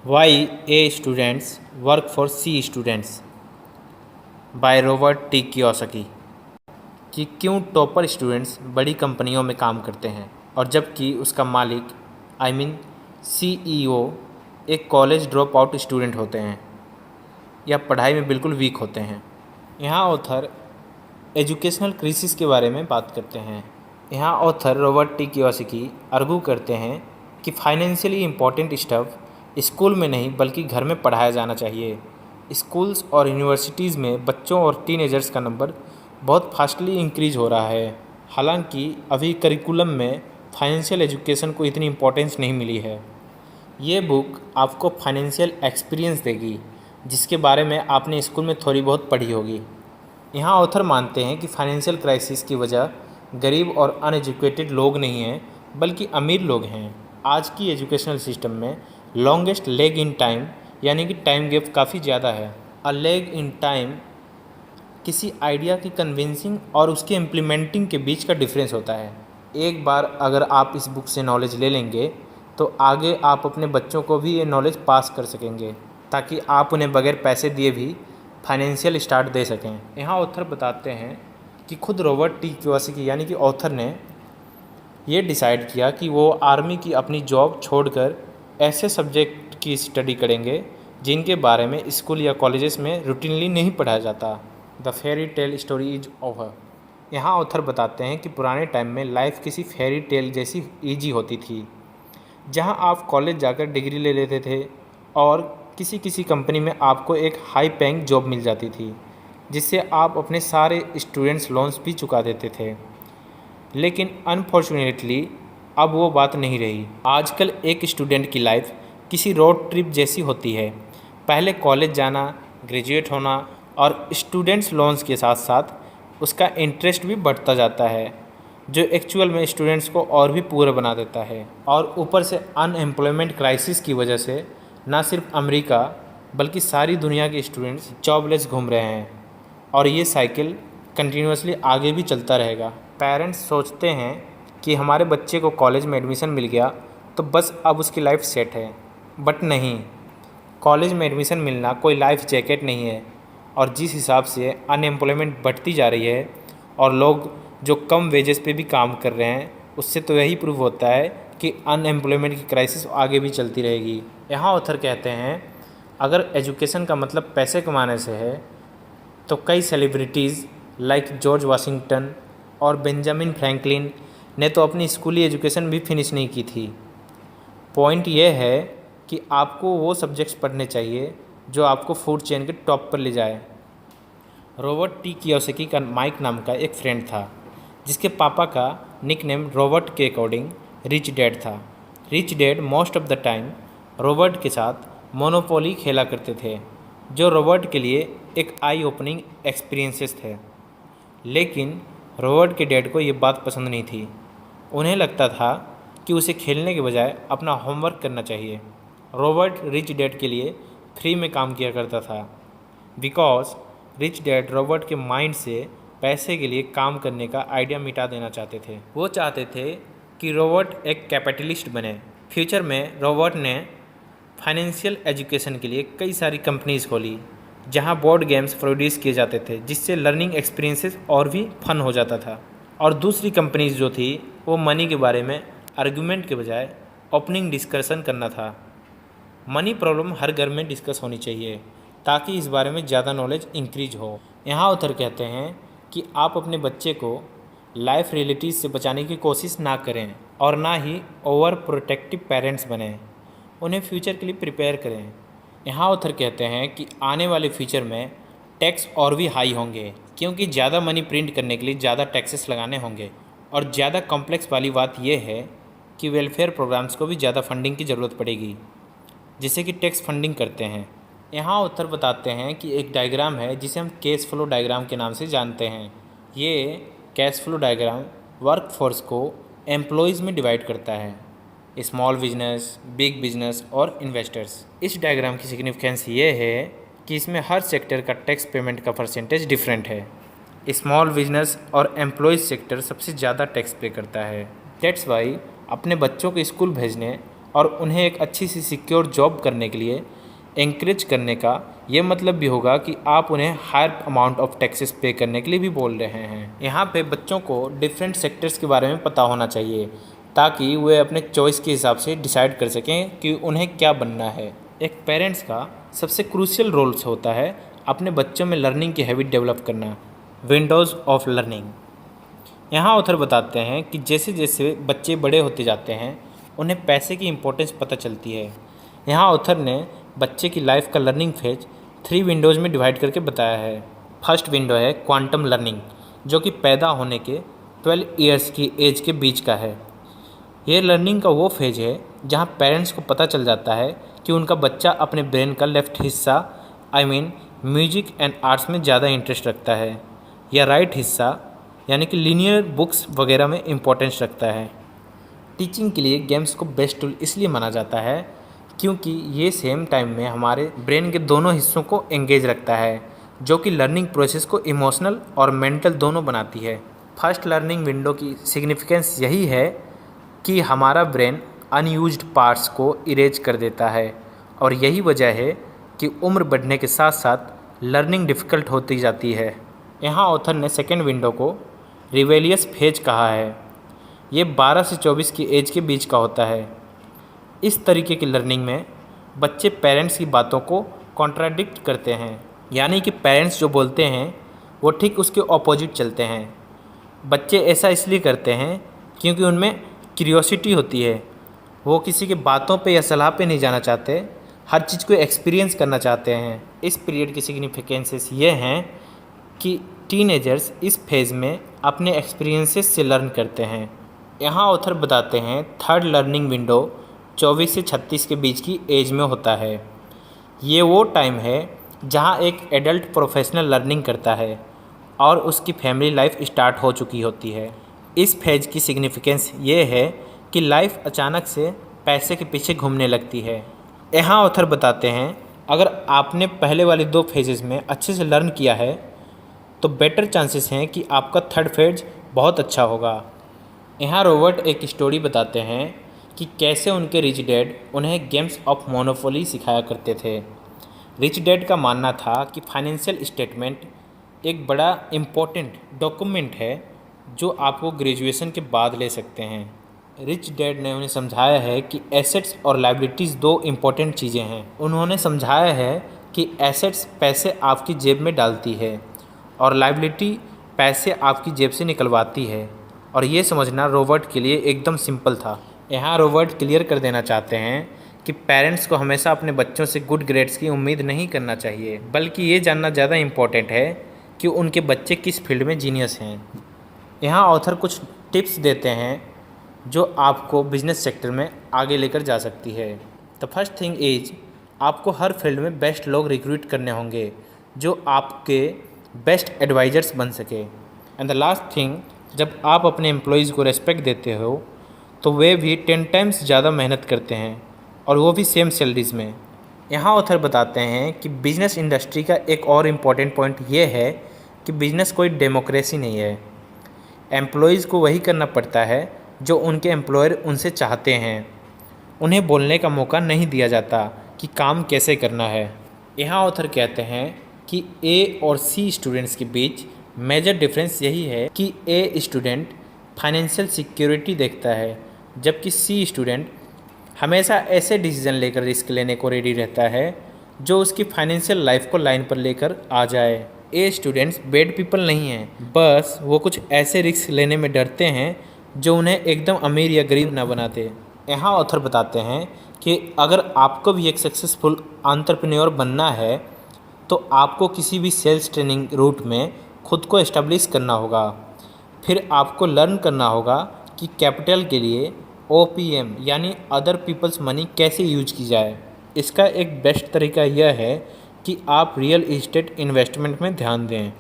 Y A students work for C students by Robert T Kiyosaki. कि क्यों topper students बड़ी कंपनियों में काम करते हैं और जबकि उसका मालिक सीईओ एक कॉलेज ड्रॉप आउट स्टूडेंट होते हैं या पढ़ाई में बिल्कुल वीक होते हैं। यहाँ ऑथर एजुकेशनल क्राइसिस के बारे में बात करते हैं। यहाँ author Robert T Kiyosaki argue करते हैं कि फाइनेंशियली इम्पोर्टेंट स्टफ स्कूल में नहीं बल्कि घर में पढ़ाया जाना चाहिए। स्कूल्स और यूनिवर्सिटीज़ में बच्चों और टीनेजर्स का नंबर बहुत फास्टली इंक्रीज हो रहा है। हालांकि अभी करिकुलम में फाइनेंशियल एजुकेशन को इतनी इम्पोर्टेंस नहीं मिली है। ये बुक आपको फाइनेंशियल एक्सपीरियंस देगी जिसके बारे में आपने स्कूल में थोड़ी बहुत पढ़ी होगी। यहाँ ऑथर मानते हैं कि फाइनेंशियल क्राइसिस की वजह गरीब और अनएजुकेटेड लोग नहीं हैं बल्कि अमीर लोग हैं। आज की एजुकेशनल सिस्टम में लॉन्गेस्ट लेग इन टाइम यानी कि टाइम गैप काफ़ी ज़्यादा है। अ लेग इन टाइम किसी आइडिया की कन्विंसिंग और उसके इम्प्लीमेंटिंग के बीच का डिफरेंस होता है। एक बार अगर आप इस बुक से नॉलेज ले लेंगे तो आगे आप अपने बच्चों को भी ये नॉलेज पास कर सकेंगे ताकि आप उन्हें बगैर पैसे दिए भी फाइनेंशियल स्टार्ट दे सकें। यहाँ ऑथर बताते हैं कि खुद रॉबर्ट टी कियोसाकी यानी कि ऑथर ने ये डिसाइड किया कि वो आर्मी की अपनी जॉब छोड़कर ऐसे सब्जेक्ट की स्टडी करेंगे जिनके बारे में स्कूल या कॉलेजेस में रूटीनली नहीं पढ़ाया जाता। The fairy tale story is over. यहाँ ऑथर बताते हैं कि पुराने टाइम में लाइफ किसी फेरी टेल जैसी ईजी होती थी जहाँ आप कॉलेज जाकर डिग्री ले लेते थे और किसी किसी कंपनी में आपको एक हाई पेइंग जॉब मिल जाती थी जिससे आप अपने सारे स्टूडेंट्स लोन्स भी चुका देते थे। लेकिन अनफॉर्चुनेटली अब वो बात नहीं रही। आजकल एक स्टूडेंट की लाइफ किसी रोड ट्रिप जैसी होती है। पहले कॉलेज जाना, ग्रेजुएट होना और स्टूडेंट्स लोन्स के साथ साथ उसका इंटरेस्ट भी बढ़ता जाता है जो एक्चुअल में स्टूडेंट्स को और भी पूरा बना देता है। और ऊपर से अनएम्प्लॉयमेंट क्राइसिस की वजह से ना सिर्फ अमेरिका बल्कि सारी दुनिया के स्टूडेंट्स जॉबलेस घूम रहे हैं और ये साइकिल कंटिन्यूसली आगे भी चलता रहेगा। पेरेंट्स सोचते हैं कि हमारे बच्चे को कॉलेज में एडमिशन मिल गया तो बस अब उसकी लाइफ सेट है, बट नहीं। कॉलेज में एडमिशन मिलना कोई लाइफ जैकेट नहीं है और जिस हिसाब से अनएम्प्लॉयमेंट बढ़ती जा रही है और लोग जो कम वेजेस पे भी काम कर रहे हैं उससे तो यही प्रूव होता है कि अनएम्प्लॉयमेंट की क्राइसिस आगे भी चलती रहेगी। यहाँ ऑथर कहते हैं अगर एजुकेशन का मतलब पैसे कमाने से है तो कई सेलिब्रिटीज़ लाइक जॉर्ज वाशिंगटन और बेंजामिन फ्रैंकलिन ने तो अपनी स्कूली एजुकेशन भी फिनिश नहीं की थी। पॉइंट ये है कि आपको वो सब्जेक्ट्स पढ़ने चाहिए जो आपको फूड चेन के टॉप पर ले जाए। रॉबर्ट टी कियोसाकी का माइक नाम का एक फ्रेंड था जिसके पापा का निकनेम रॉबर्ट के अकॉर्डिंग रिच डैड था। Rich dad most of the time Robert के साथ मोनोपोली खेला करते थे जो रॉबर्ट के लिए एक आई ओपनिंग एक्सपीरियंसेस थे। लेकिन रॉबर्ट के डैड को ये बात पसंद नहीं थी। उन्हें लगता था कि उसे खेलने के बजाय अपना होमवर्क करना चाहिए। रॉबर्ट रिच डैड के लिए फ्री में काम किया करता था बिकॉज रिच डैड रॉबर्ट के माइंड से पैसे के लिए काम करने का आइडिया मिटा देना चाहते थे। वो चाहते थे कि रॉबर्ट एक कैपिटलिस्ट बने। फ्यूचर में रॉबर्ट ने फाइनेंशियल एजुकेशन के लिए कई सारी कंपनीज खोली जहां बोर्ड गेम्स प्रोड्यूस किए जाते थे जिससे लर्निंग एक्सपीरियंसेस और भी फन हो जाता था। और दूसरी कंपनीज जो थी वो मनी के बारे में आर्गुमेंट के बजाय ओपनिंग डिस्कशन करना था। मनी प्रॉब्लम हर घर में डिस्कस होनी चाहिए ताकि इस बारे में ज़्यादा नॉलेज इंक्रीज हो। यहाँ ऑथर कहते हैं कि आप अपने बच्चे को लाइफ रियलिटीज़ से बचाने की कोशिश ना करें और ना ही ओवर प्रोटेक्टिव पेरेंट्स बने। उन्हें फ्यूचर के लिए प्रिपेयर करें। यहाँ ऑथर कहते हैं कि आने वाले फ्यूचर में टैक्स और भी हाई होंगे क्योंकि ज़्यादा मनी प्रिंट करने के लिए ज़्यादा टैक्सेस लगाने होंगे। और ज़्यादा कॉम्प्लेक्स वाली बात यह है कि वेलफेयर प्रोग्राम्स को भी ज़्यादा फंडिंग की ज़रूरत पड़ेगी जिससे कि टैक्स फंडिंग करते हैं। यहाँ ऑथर बताते हैं कि एक डायग्राम है जिसे हम कैश फ्लो डायग्राम के नाम से जानते हैं। ये कैश फ्लो डायग्राम वर्कफोर्स को एम्प्लॉयज़ में डिवाइड करता है, स्मॉल बिजनेस, बिग बिजनेस और इन्वेस्टर्स। इस डायग्राम की सिग्निफिकेंस ये है कि इसमें हर सेक्टर का टैक्स पेमेंट का परसेंटेज डिफरेंट है। स्मॉल बिजनेस और एम्प्लॉयज़ सेक्टर सबसे ज़्यादा टैक्स पे करता है। दैट्स वाई अपने बच्चों को स्कूल भेजने और उन्हें एक अच्छी सी सिक्योर जॉब करने के लिए एंकरेज करने का ये मतलब भी होगा कि आप उन्हें हायर अमाउंट ऑफ टैक्सेस पे करने के लिए भी बोल रहे हैं। यहाँ पे बच्चों को डिफरेंट सेक्टर्स के बारे में पता होना चाहिए ताकि वे अपने चॉइस के हिसाब से डिसाइड कर सकें कि उन्हें क्या बनना है। एक पेरेंट्स का सबसे क्रूशियल रोल्स होता है अपने बच्चों में लर्निंग की हैबिट डेवलप करना। Windows of learning. यहाँ ऑथर बताते हैं कि जैसे जैसे बच्चे बड़े होते जाते हैं उन्हें पैसे की इम्पोर्टेंस पता चलती है। यहाँ ऑथर ने बच्चे की लाइफ का लर्निंग फेज 3 विंडोज़ में डिवाइड करके बताया है। फर्स्ट विंडो है क्वांटम लर्निंग, जो कि पैदा होने के 12 ईयर्स की एज के बीच का है। ये लर्निंग का वो फेज है जहाँ पेरेंट्स को पता चल जाता है कि उनका बच्चा अपने ब्रेन का लेफ्ट हिस्सा म्यूजिक एंड आर्ट्स में ज़्यादा इंटरेस्ट रखता है या राइट हिस्सा यानी कि लीनियर बुक्स वगैरह में इम्पोर्टेंस रखता है। टीचिंग के लिए गेम्स को बेस्ट टूल इसलिए माना जाता है क्योंकि ये सेम टाइम में हमारे ब्रेन के दोनों हिस्सों को एंगेज रखता है, जो कि लर्निंग प्रोसेस को इमोशनल और मेंटल दोनों बनाती है। फर्स्ट लर्निंग विंडो की सिग्निफिकेंस यही है कि हमारा ब्रेन अनयूज्ड पार्ट्स को इरेज कर देता है और यही वजह है कि उम्र बढ़ने के साथ साथ लर्निंग डिफ़िकल्ट होती जाती है। यहाँ ऑथर ने सेकेंड विंडो को रिवेलियस फेज कहा है। ये 12 से 24 की एज के बीच का होता है। इस तरीके की लर्निंग में बच्चे पेरेंट्स की बातों को कॉन्ट्राडिक्ट करते हैं, यानी कि पेरेंट्स जो बोलते हैं वो ठीक उसके ऑपोजिट चलते हैं। बच्चे ऐसा इसलिए करते हैं क्योंकि उनमें क्यूरियोसिटी होती है, वो किसी की बातों पे या सलाह पे नहीं जाना चाहते, हर चीज़ को एक्सपीरियंस करना चाहते हैं। इस पीरियड की सिग्निफिकेंसेस ये हैं कि टीनेजर्स इस फेज़ में अपने एक्सपीरियंसेस से लर्न करते हैं। यहाँ ऑथर बताते हैं थर्ड लर्निंग विंडो 24 से 36 के बीच की एज में होता है। ये वो टाइम है जहाँ एक एडल्ट प्रोफेशनल लर्निंग करता है और उसकी फैमिली लाइफ स्टार्ट हो चुकी होती है। इस फेज की सिग्निफिकेंस ये है कि लाइफ अचानक से पैसे के पीछे घूमने लगती है। यहाँ ऑथर बताते हैं अगर आपने पहले वाली 2 फेजेस में अच्छे से लर्न किया है तो बेटर चांसेस हैं कि आपका थर्ड फेज बहुत अच्छा होगा। यहाँ रॉबर्ट एक स्टोरी बताते हैं कि कैसे उनके रिच डैड उन्हें गेम्स ऑफ मोनोपोली सिखाया करते थे। रिच डैड का मानना था कि फाइनेंशियल स्टेटमेंट एक बड़ा इम्पोर्टेंट डॉक्यूमेंट है जो आपको ग्रेजुएशन के बाद ले सकते हैं। रिच डैड ने उन्हें समझाया है कि एसेट्स और लायबिलिटीज़ 2 इम्पोर्टेंट चीज़ें हैं। उन्होंने समझाया है कि एसेट्स पैसे आपकी जेब में डालती है और लायबिलिटी पैसे आपकी जेब से निकलवाती है, और ये समझना रॉबर्ट के लिए एकदम सिंपल था। यहाँ रॉबर्ट क्लियर कर देना चाहते हैं कि पेरेंट्स को हमेशा अपने बच्चों से गुड ग्रेड्स की उम्मीद नहीं करना चाहिए, बल्कि ये जानना ज़्यादा इम्पोर्टेंट है कि उनके बच्चे किस फील्ड में जीनियस हैं। यहाँ ऑथर कुछ टिप्स देते हैं जो आपको बिजनेस सेक्टर में आगे लेकर जा सकती है। द फर्स्ट थिंग इज आपको हर फील्ड में बेस्ट लोग रिक्रूट करने होंगे जो आपके बेस्ट एडवाइज़र्स बन सके। एंड द लास्ट थिंग, जब आप अपने एम्प्लॉयज़ को रेस्पेक्ट देते हो तो वे भी 10 टाइम्स ज़्यादा मेहनत करते हैं और वो भी सेम सैलरीज़ में। यहाँ ऑथर बताते हैं कि बिज़नेस इंडस्ट्री का एक और इम्पॉर्टेंट पॉइंट ये है कि बिज़नेस कोई डेमोक्रेसी नहीं है। एम्प्लॉयज़ को वही करना पड़ता है जो उनके एम्प्लॉयर उनसे चाहते हैं। उन्हें बोलने का मौका नहीं दिया जाता कि काम कैसे करना है। यहाँ ऑथर कहते हैं कि ए और सी स्टूडेंट्स के बीच मेजर डिफरेंस यही है कि ए स्टूडेंट फाइनेंशियल सिक्योरिटी देखता है, जबकि सी स्टूडेंट हमेशा ऐसे डिसीजन लेकर रिस्क लेने को रेडी रहता है जो उसकी फाइनेंशियल लाइफ को लाइन पर लेकर आ जाए। ए स्टूडेंट्स बैड पीपल नहीं हैं, बस वो कुछ ऐसे रिस्क लेने में डरते हैं जो उन्हें एकदम अमीर या गरीब ना बनाते। यहाँ ऑथर बताते हैं कि अगर आपको भी एक सक्सेसफुल एंटरप्रेन्योर बनना है तो आपको किसी भी सेल्स ट्रेनिंग रूट में खुद को एस्टेब्लिश करना होगा। फिर आपको लर्न करना होगा कि कैपिटल के लिए OPM यानी अदर पीपल्स मनी कैसे यूज की जाए। इसका एक बेस्ट तरीका यह है कि आप रियल इस्टेट इन्वेस्टमेंट में ध्यान दें।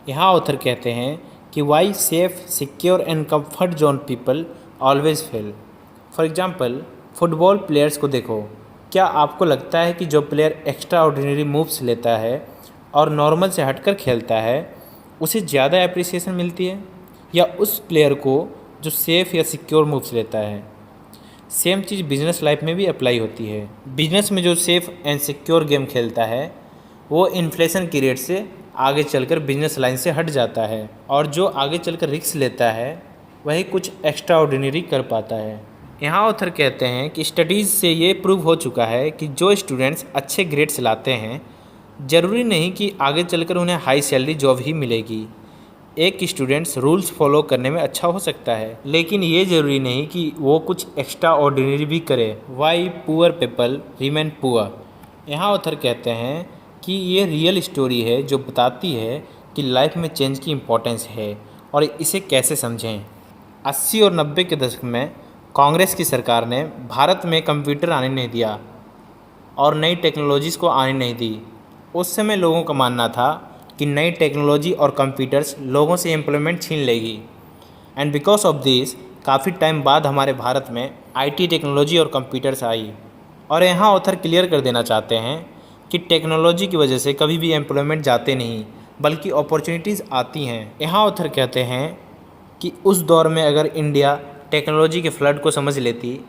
यहाँ ऑथर कहते हैं कि why safe secure and comfort zone people always fail. For example football players को देखो, क्या आपको लगता है कि जो प्लेयर एक्स्ट्रा ऑर्डिनरी मूव्स लेता है और नॉर्मल से हटकर खेलता है उसे ज़्यादा एप्रिसिएशन मिलती है या उस प्लेयर को जो सेफ़ या सिक्योर मूव्स लेता है? सेम चीज़ बिजनेस लाइफ में भी अप्लाई होती है। बिजनेस में जो सेफ़ एंड सिक्योर गेम खेलता है वो इन्फ्लेशन की रेट से आगे चलकर बिजनेस लाइन से हट जाता है, और जो आगे चलकर रिस्क लेता है वही कुछ एक्स्ट्रा ऑर्डिनरी कर पाता है। यहाँ ऑथर कहते हैं कि स्टडीज़ से ये प्रूव हो चुका है कि जो स्टूडेंट्स अच्छे ग्रेड्स लाते हैं ज़रूरी नहीं कि आगे चलकर उन्हें हाई सैलरी जॉब ही मिलेगी। एक स्टूडेंट्स रूल्स फॉलो करने में अच्छा हो सकता है, लेकिन ये ज़रूरी नहीं कि वो कुछ एक्स्ट्रा ऑर्डिनरी भी करे। Why poor people remain poor. यहाँ ऑथर कहते हैं कि ये रियल स्टोरी है जो बताती है कि लाइफ में चेंज की इम्पोर्टेंस है और इसे कैसे समझें। 80 और 90 के दशक में कांग्रेस की सरकार ने भारत में कंप्यूटर आने नहीं दिया और नई टेक्नोलॉजीज़ को आने नहीं दी। उस समय लोगों का मानना था कि नई टेक्नोलॉजी और कंप्यूटर्स लोगों से एम्प्लॉयमेंट छीन लेगी, एंड बिकॉज ऑफ दिस काफ़ी टाइम बाद हमारे भारत में आईटी टेक्नोलॉजी और कंप्यूटर्स आई। और यहाँ ऑथर क्लियर कर देना चाहते हैं कि टेक्नोलॉजी की वजह से कभी भी एम्प्लॉयमेंट जाते नहीं बल्कि अपॉर्चुनिटीज़ आती हैं। यहाँ ऑथर कहते हैं कि उस दौर में अगर इंडिया टेक्नोलॉजी के फ्लड को समझ लेती